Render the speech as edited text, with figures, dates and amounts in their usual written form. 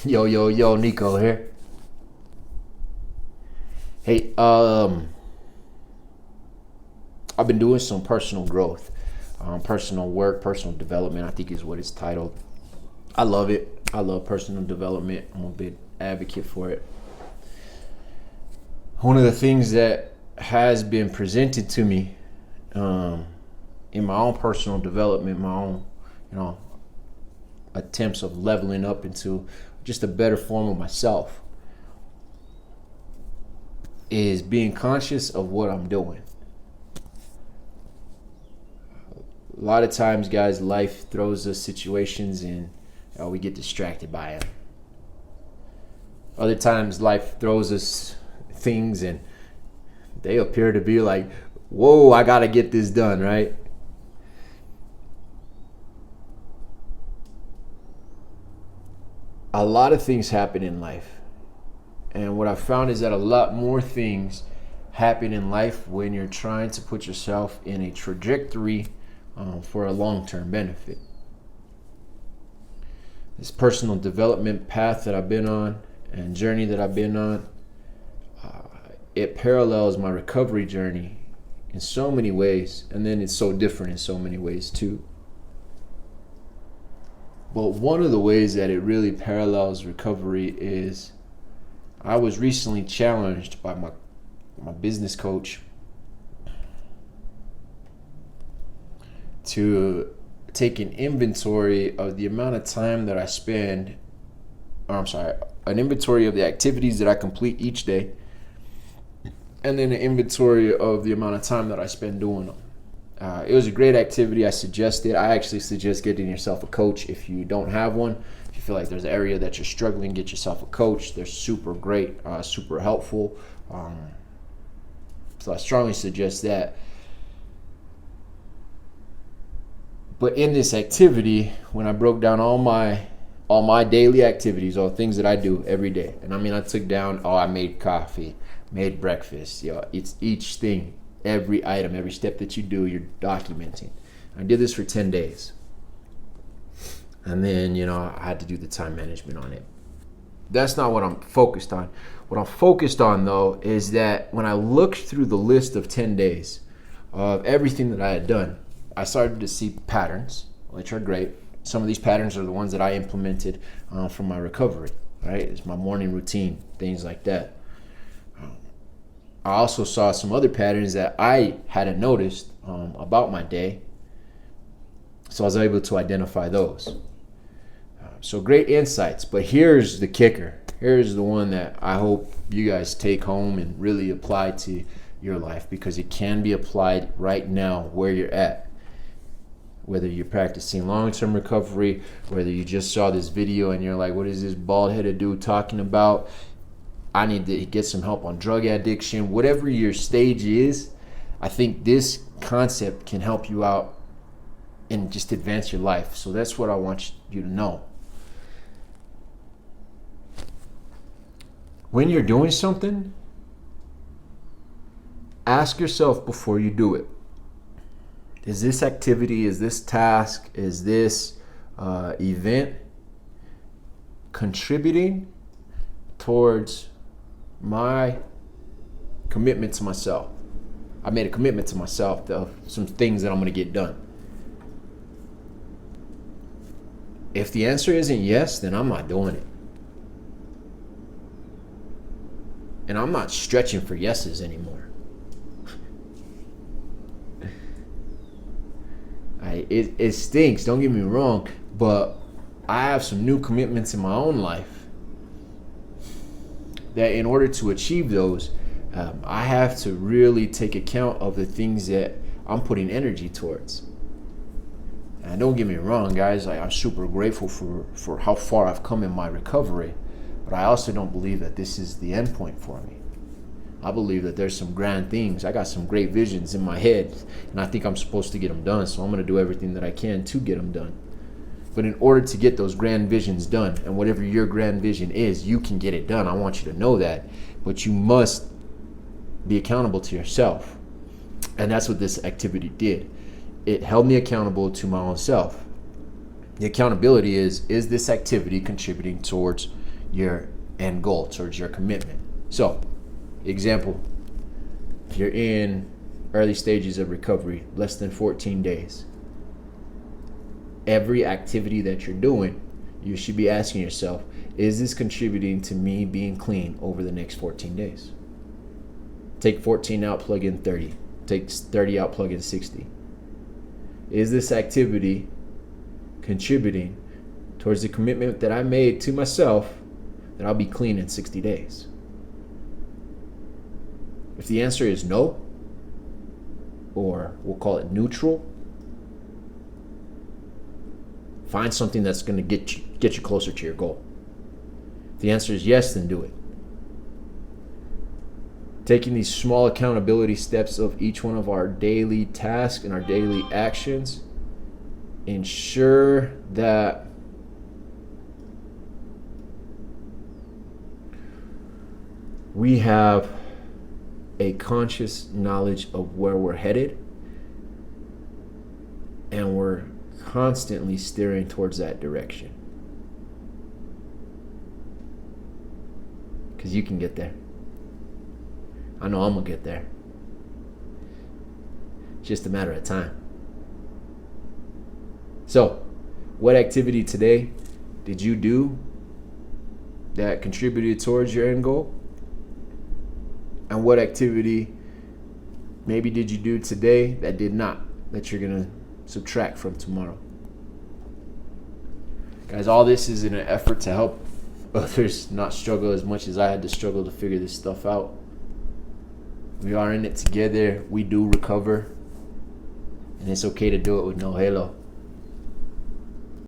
Yo, Nico here. Hey, I've been doing some personal growth, personal work, personal development, I think is what it's titled. I love it. I love personal development. I'm a big advocate for it. One of the things that has been presented to me um, in my own personal development, my own, you know, attempts of leveling up into just a better form of myself is being conscious of what I'm doing. A lot of times, guys, life throws us situations and we get distracted by it. Other times, life throws us things and they appear to be like, whoa, I got to get this done, right? A lot of things happen in life. And what I've found is that a lot more things happen in life when you're trying to put yourself in a trajectory for a long-term benefit. This personal development path that I've been on and journey that I've been on, it parallels my recovery journey in so many ways, and then it's so different in so many ways too. But one of the ways that it really parallels recovery is I was recently challenged by my business coach to take an inventory of the amount of time that I spend, an inventory of the activities that I complete each day, and then an inventory of the amount of time that I spend doing them. It was a great activity. I actually suggest getting yourself a coach if you don't have one. If you feel like there's an area that you're struggling, get yourself a coach. They're super great, super helpful. So I strongly suggest that. But in this activity, when I broke down all my daily activities, all things that I do every day, and I took down, I made coffee, made breakfast, it's each thing, every item, every step that you do, you're documenting. I did this for 10 days. And then, I had to do the time management on it. That's not what I'm focused on. What I'm focused on, though, is that when I looked through the list of 10 days of everything that I had done, I started to see patterns, which are great. Some of these patterns are the ones that I implemented from my recovery, right? It's my morning routine, things like that. I also saw some other patterns that I hadn't noticed about my day, so I was able to identify those. So great insights, but here's the kicker. Here's the one that I hope you guys take home and really apply to your life, because it can be applied right now where you're at. Whether you're practicing long-term recovery, whether you just saw this video and you're like, what is this bald-headed dude talking about? I need to get some help on drug addiction. Whatever your stage is, I think this concept can help you out and just advance your life. So that's what I want you to know. When you're doing something, ask yourself before you do it. Is this activity, is this task, is this event contributing towards my commitment to myself? I made a commitment to myself of some things that I'm going to get done. If the answer isn't yes, then I'm not doing it. And I'm not stretching for yeses anymore. It stinks, don't get me wrong, but I have some new commitments in my own life that in order to achieve those, I have to really take account of the things that I'm putting energy towards. And don't get me wrong, guys, I'm super grateful for how far I've come in my recovery, but I also don't believe that this is the end point for me. I believe that there's some grand things. I got some great visions in my head, and I think I'm supposed to get them done, so I'm going to do everything that I can to get them done. But in order to get those grand visions done, and whatever your grand vision is, you can get it done. I want you to know that. But you must be accountable to yourself. And that's what this activity did. It held me accountable to my own self. The accountability is this activity contributing towards your end goal, towards your commitment. So, example, if you're in early stages of recovery, less than 14 days, every activity that you're doing, you should be asking yourself, is this contributing to me being clean over the next 14 days? Take 14 out, plug in 30. Take 30 out, plug in 60. Is this activity contributing towards the commitment that I made to myself that I'll be clean in 60 days? If the answer is no, or we'll call it neutral, find something that's going to get you closer to your goal. If the answer is yes, then do it. Taking these small accountability steps of each one of our daily tasks and our daily actions ensure that we have a conscious knowledge of where we're headed, and we're constantly steering towards that direction. Because you can get there. I know I'm going to get there. It's just a matter of time. So, what activity today did you do that contributed towards your end goal? And what activity maybe did you do today that did not, that you're going to subtract from tomorrow? Guys, all this is in an effort to help others not struggle as much as I had to struggle to figure this stuff out. We are in it together. We do recover. And it's okay to do it with no halo.